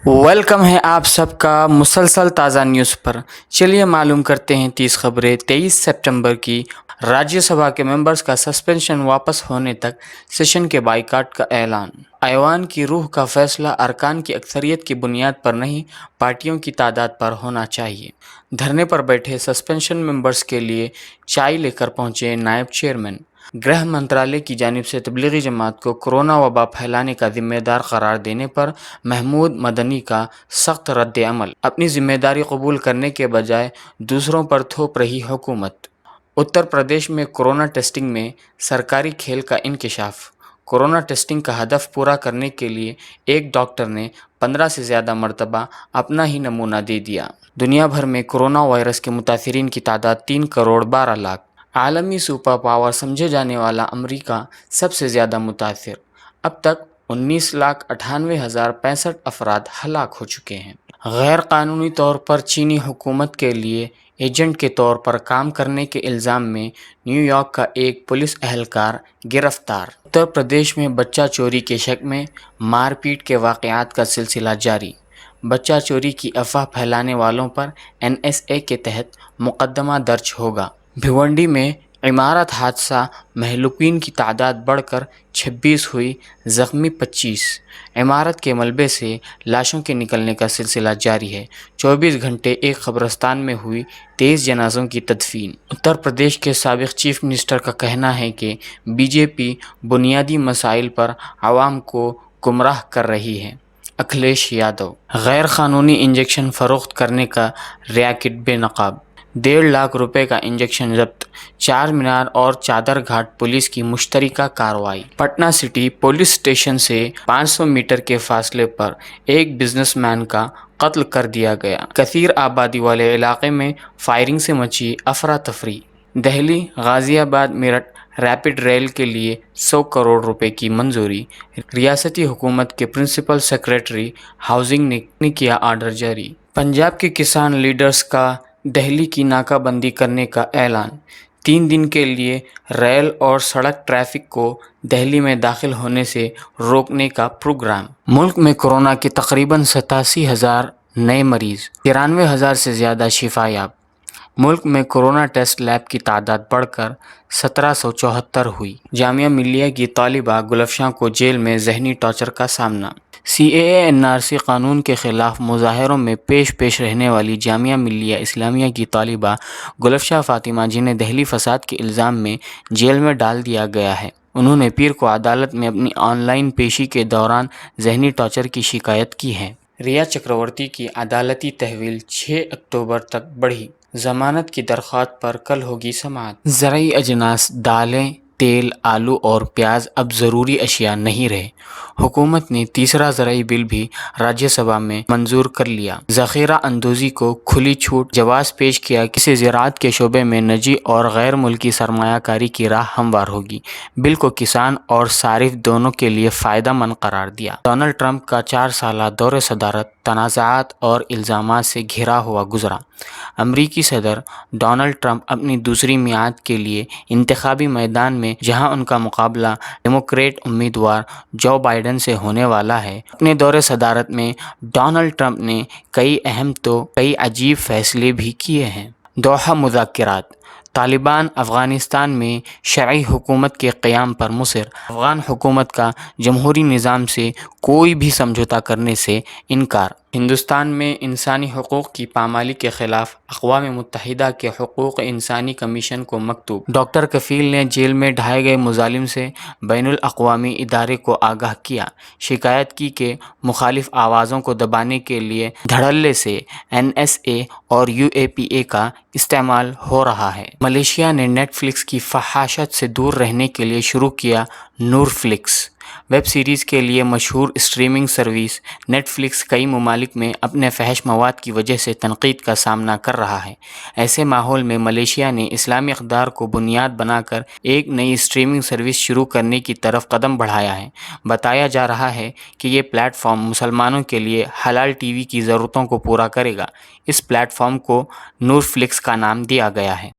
Welcome है आप सबका मुसलसल ताज़ा न्यूज़ पर। चलिए मालूम करते हैं 30 खबरें 23 सितंबर की। राज्यसभा के मेंबर्स का सस्पेंशन वापस होने तक सेशन के बाइकाट का ऐलान। ऐवान की रूह का फैसला अरकान की अक्सरियत की बुनियाद पर नहीं, पार्टियों की तादाद पर होना चाहिए। धरने पर बैठे सस्पेंशन मेंबर्स के लिए चाय लेकर पहुंचे नायब चेयरमैन। गृह मंत्रालय की जानिब से तबलीगी जमात को कोरोना वबा फैलाने का जिम्मेदार करार देने पर महमूद मदनी का सख्त रद्द अमल। अपनी जिम्मेदारी कबूल करने के बजाय दूसरों पर थोप रही हुकूमत। उत्तर प्रदेश में कोरोना टेस्टिंग में सरकारी खेल का इंकशाफ। कोरोना टेस्टिंग का हदफ पूरा करने के लिए एक डॉक्टर ने 15 से ज़्यादा मरतबा अपना ही नमूना दे दिया। दुनिया भर में कोरोना वायरस के मुतासिरीन की तादाद 3 करोड़ 12 लाख। आलमी सुपर पावर समझे जाने वाला अमेरिका सबसे ज़्यादा मुतासिर। अब तक 19,98,065 अफराद हलाक हो चुके हैं। गैर कानूनी तौर पर चीनी हुकूमत के लिए एजेंट के तौर पर काम करने के इल्ज़ाम में न्यूयॉर्क का एक पुलिस एहलकार गिरफ्तार। उत्तर प्रदेश में बच्चा चोरी के शक में मारपीट के वाक़यात का सिलसिला जारी। बच्चा चोरी की अफवाह फैलाने वालों पर NSA के तहत मुकदमा दर्ज होगा। भिवंडी में इमारत हादसा, महलूकीन की तादाद बढ़कर 26 हुई, ज़ख्मी 25। इमारत के मलबे से लाशों के निकलने का सिलसिला जारी है। 24 घंटे एक कब्रिस्तान में हुई 23 जनाजों की तदफीन। उत्तर प्रदेश के साबिक़ चीफ मिनिस्टर का कहना है कि BJP बुनियादी मसाइल पर आवाम को गुमराह कर रही है। अखिलेश यादव। गैर कानूनी इंजेक्शन फ़रोख्त करने का रैकेट बेनकाब। 1.5 लाख रुपए का इंजेक्शन जब्त। चार मीनार और चादर घाट पुलिस की मुश्तरका कार्रवाई। पटना सिटी पुलिस स्टेशन से 500 मीटर के फासले पर एक बिजनेसमैन का कत्ल कर दिया गया। कसीर आबादी वाले इलाके में फायरिंग से मची अफरा तफरी। दिल्ली गाज़ियाबाद मेरठ रैपिड रेल के लिए 100 करोड़ रुपए की मंजूरी। रियासती हुकूमत के प्रिंसिपल सेक्रेटरी हाउसिंग ने किया आर्डर जारी। पंजाब के किसान लीडर्स का दिल्ली की नाकाबंदी करने का ऐलान। 3 दिन के लिए रेल और सड़क ट्रैफिक को दिल्ली में दाखिल होने से रोकने का प्रोग्राम। मुल्क में कोरोना के तकरीबन 87,000 नए मरीज, 93,000 से ज़्यादा शिफायाब। मुल्क में कोरोना टेस्ट लैब की तादाद बढ़कर 1774 हुई। जामिया मिल्लिया की तालिबा गुलफशां को जेल में जहनी टॉर्चर का सामना। CAA NRC कानून के ख़िलाफ़ मुज़ाहरों में पेश रहने वाली जामिया मिल्लिया इस्लामिया की तालिबा गुलफशां फ़ातिमा, जिन्हें दहली फ़साद के इल्ज़ाम में जेल में डाल दिया गया है, उन्होंने पीर को अदालत में अपनी ऑनलाइन पेशी के दौरान जहनी टॉर्चर की शिकायत की है। रिया चक्रवर्ती की अदालती तहवील 6 अक्टूबर तक बढ़ी। ज़मानत की दरख्वास्त पर कल होगी समाअत। ज़रई अजनास, दालें, तेल, आलू और प्याज अब ज़रूरी अशिया नहीं रहे। हुकूमत ने तीसरा ज़रई बिल भी राज्यसभा में मंजूर कर लिया। ज़ख़ीरा अंदोज़ी को खुली छूट, जवाज़ पेश किया कि इससे ज़राअत के शोबे में निजी और गैर मुल्की सरमायाकारी की राह हमवार होगी। बिल को किसान और सारिफ दोनों के लिए फ़ायदा मंद करार दिया। डोनाल्ड ट्रंप का 4 साला दौरे सदारत तनाज़ात और इल्ज़ामात से घिरा हुआ गुजरा। अमरीकी सदर डोनाल्ड ट्रंप अपनी दूसरी मियाद के लिए इंतखाबी मैदान में, जहां उनका मुकाबला डेमोक्रेट उम्मीदवार जो बाइडेन से होने वाला है। अपने दौरे सदारत में डोनाल्ड ट्रंप ने कई अहम तो कई अजीब फैसले भी किए हैं। दोहा मुज़ाकरात। तालिबान अफ़गानिस्तान में शरई हुकूमत के क़याम पर मुसर। अफ़गान हुकूमत का जमहूरी निज़ाम से कोई भी समझौता करने से इनकार। हिंदुस्तान में इंसानी हुकूक़ की पामाली के ख़िलाफ़ अक़वाम मुत्तहिदा के हुकूक़ इंसानी कमीशन को मकतूब। डॉक्टर कफ़ील ने जेल में ढाए गए मुज़ालिम से बैनुल अक़वामी इदारे को आगाह किया। शिकायत की कि मुखालिफ आवाज़ों को दबाने के लिए धड़ल्ले से NSA और UAPA का इस्तेमाल हो रहा है। मलेशिया ने नेटफ्लिक्स की फहाशत से दूर रहने के लिए शुरू किया नूरफ्लिक्स। वेब सीरीज़ के लिए मशहूर स्ट्रीमिंग सर्विस नेटफ्लिक्स कई ममालिक में अपने फहश मवाद की वजह से तनकीद का सामना कर रहा है। ऐसे माहौल में मलेशिया ने इस्लामी इक़दार को बुनियाद बनाकर एक नई स्ट्रीमिंग सर्विस शुरू करने की तरफ कदम बढ़ाया है। बताया जा रहा है कि ये प्लेटफॉर्म मुसलमानों के लिए हलाल TV की ज़रूरतों को पूरा करेगा। इस प्लेटफॉर्म को नूरफ्लिक्स का नाम दिया गया है।